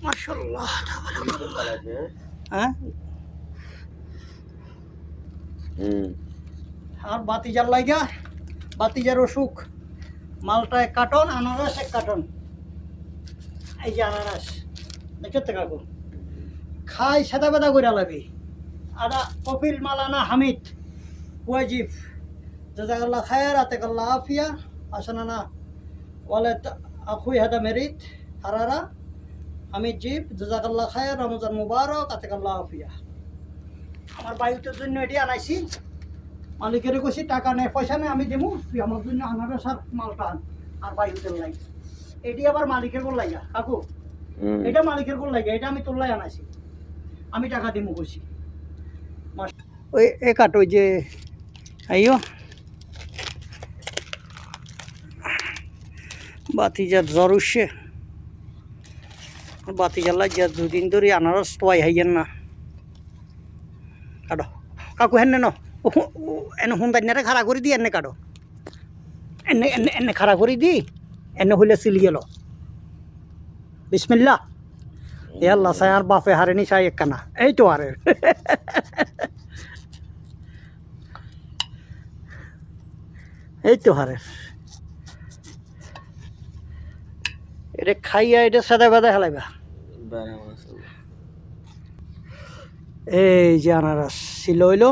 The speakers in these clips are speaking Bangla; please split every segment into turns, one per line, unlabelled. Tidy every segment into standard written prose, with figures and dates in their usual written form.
মাশাআল্লাহ। হ্যাঁ আর বাতিজার লাইগা বাতিজার অসুখ মালটা 1 কার্টন, আনারস 1 কার্টন। এই যে আনারস দেখছো তো কাকু, খাই সাদা বেদা করে লাগে। আদা কপিল মালানা হামিদ ওয়াজিব জাযাকাল্লাহ খায়ের আতাকাল্লাহ আফিয়া আসানানা ওয়ালাদ আখুই হাদা মেরিত হারারা হামিদ জিব জাযাকাল্লাহ খায়ের রমজান মুবারক আতাকাল্লাহ আফিয়া। আমার বাইকের জন্য এটি আনাইছি, মালিকের কইছি টাকা নেই পয়সা নেই আমি দেবো, তুই আমার জন্য আনারস আর মালটা আন আর বাইকের লাই। এটি আবার মালিকের গোল লাগা কাকু, এটা মালিকের গোল লাগা, এটা আমি তোলাই আনাইছি, আমি টাকা দেবো কইছি। ওই এ কাট ওই যে আইও বাতিজার জ্বর উঠছে, বাতিজার লাগিয়া 2 দিন ধরে আনারস তোয়াই হাইয়েন না। কাটো কাকু হেন ন এনে হুন্দাইনারে খাড়া করে দি, এনে কাটো এনে এনে এনে খাড়া করে দি, এনে হইলে চিলি গেল। বিসমিল্লাহ। এ আল্লাহ সাই আর বাপে হারেনি চাই একখানা, এই তো আরে এই তো হারে এটা খাইয়া এটা সাদা বাদা হেলাইবা। এই যে আনারস ছিল হইল,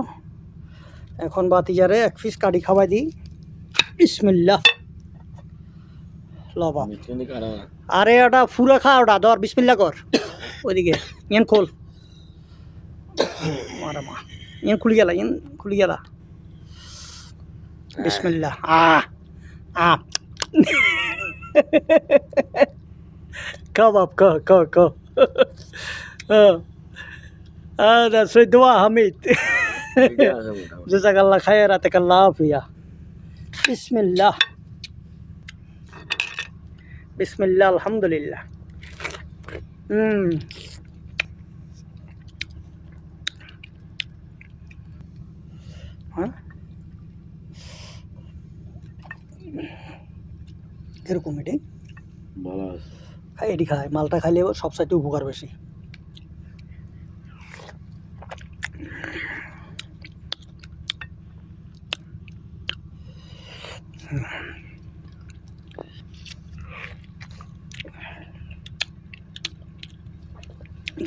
এখন বাতিজারে 1 পিস কাটি খাওয়াই দিই। বিসমিল্লাহ লবা। আরে ওটা ফুরা খা, ওটা ধর বিসমিল্লাহ কর। ওইদিকে ইয়ান খোল মারা মা, ইয়ান খুলি গেলা, ইয়ান খুলি গেলা। বিসমিল্লাহ। আ বাপ ক ক ক সই দোয়া হামিদ জাযাকাল্লাহ খায়ের আতাকাল্লাহ আফিয়া। বিসমিল্লাহ বিসমিল্লাহ আলহামদুলিল্লাহ। হ্যাঁ এরকম এটি ভালো আছে, এটি খায় মালটা খাইলে সবসাইতে উপকার বেশি।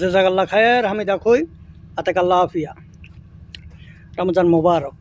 জাযাকাল্লাহ খায়ের হামিদা কই আতাকাল্লাহ আফিয়া। রমজান মুবারক।